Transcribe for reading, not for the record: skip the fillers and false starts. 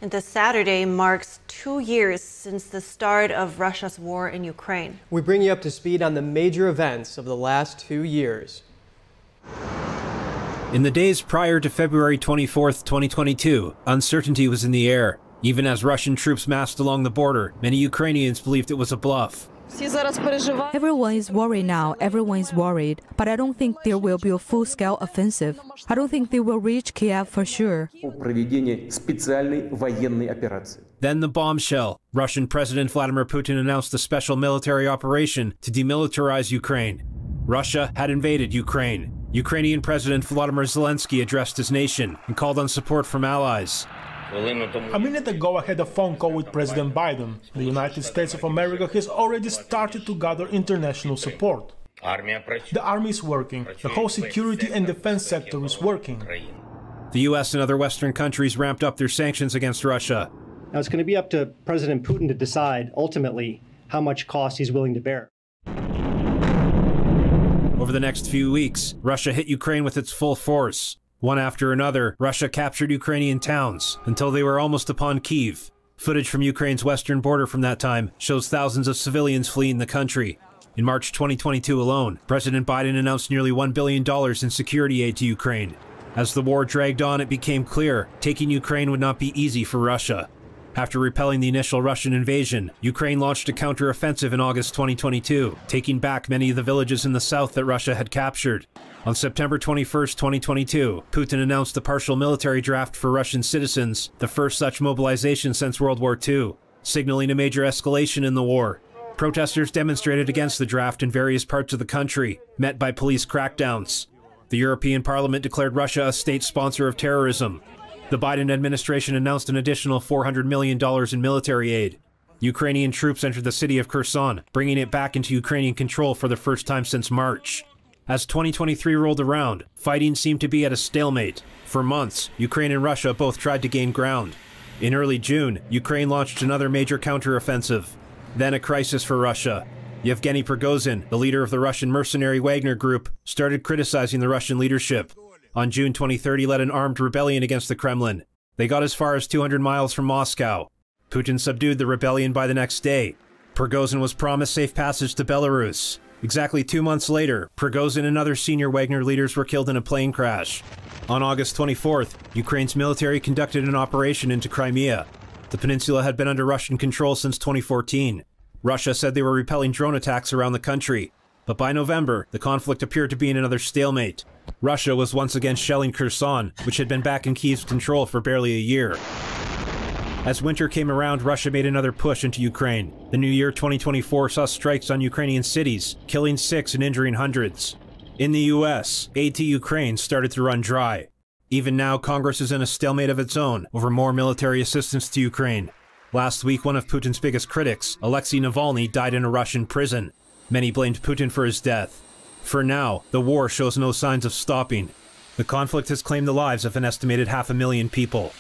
And this Saturday marks 2 years since the start of Russia's war in Ukraine. We bring you up to speed on the major events of the last 2 years. In the days prior to February 24th, 2022, uncertainty was in the air. Even as Russian troops massed along the border, many Ukrainians believed it was a bluff. Everyone is worried now, everyone is worried, but I don't think there will be a full-scale offensive. I don't think they will reach Kiev for sure. Then the bombshell. Russian President Vladimir Putin announced a special military operation to demilitarize Ukraine. Russia had invaded Ukraine. Ukrainian President Volodymyr Zelensky addressed his nation and called on support from allies. A minute ago, I had a phone call with President Biden. The United States of America has already started to gather international support. The army is working. The whole security and defense sector is working. The US and other Western countries ramped up their sanctions against Russia. Now, it's going to be up to President Putin to decide, ultimately, how much cost he's willing to bear. Over the next few weeks, Russia hit Ukraine with its full force. One after another, Russia captured Ukrainian towns until they were almost upon Kyiv. Footage from Ukraine's western border from that time shows thousands of civilians fleeing the country. In March 2022 alone, President Biden announced nearly $1 billion in security aid to Ukraine. As the war dragged on, it became clear taking Ukraine would not be easy for Russia. After repelling the initial Russian invasion, Ukraine launched a counter-offensive in August 2022, taking back many of the villages in the south that Russia had captured. On September 21, 2022, Putin announced the partial military draft for Russian citizens, the first such mobilization since World War II, signaling a major escalation in the war. Protesters demonstrated against the draft in various parts of the country, met by police crackdowns. The European Parliament declared Russia a state sponsor of terrorism. The Biden administration announced an additional $400 million in military aid. Ukrainian troops entered the city of Kherson, bringing it back into Ukrainian control for the first time since March. As 2023 rolled around, fighting seemed to be at a stalemate. For months, Ukraine and Russia both tried to gain ground. In early June, Ukraine launched another major counteroffensive. Then a crisis for Russia. Yevgeny Prigozhin, the leader of the Russian mercenary Wagner Group, started criticizing the Russian leadership. On June 23rd, he led an armed rebellion against the Kremlin. They got as far as 200 miles from Moscow. Putin subdued the rebellion by the next day. Prigozhin was promised safe passage to Belarus. Exactly 2 months later, Prigozhin and other senior Wagner leaders were killed in a plane crash. On August 24th, Ukraine's military conducted an operation into Crimea. The peninsula had been under Russian control since 2014. Russia said they were repelling drone attacks around the country. But by November, the conflict appeared to be in another stalemate. Russia was once again shelling Kherson, which had been back in Kyiv's control for barely a year. As winter came around, Russia made another push into Ukraine. The new year 2024 saw strikes on Ukrainian cities, killing 6 and injuring hundreds. In the US, aid to Ukraine started to run dry. Even now, Congress is in a stalemate of its own over more military assistance to Ukraine. Last week, one of Putin's biggest critics, Alexei Navalny, died in a Russian prison. Many blamed Putin for his death. For now, the war shows no signs of stopping. The conflict has claimed the lives of an estimated 500,000 people.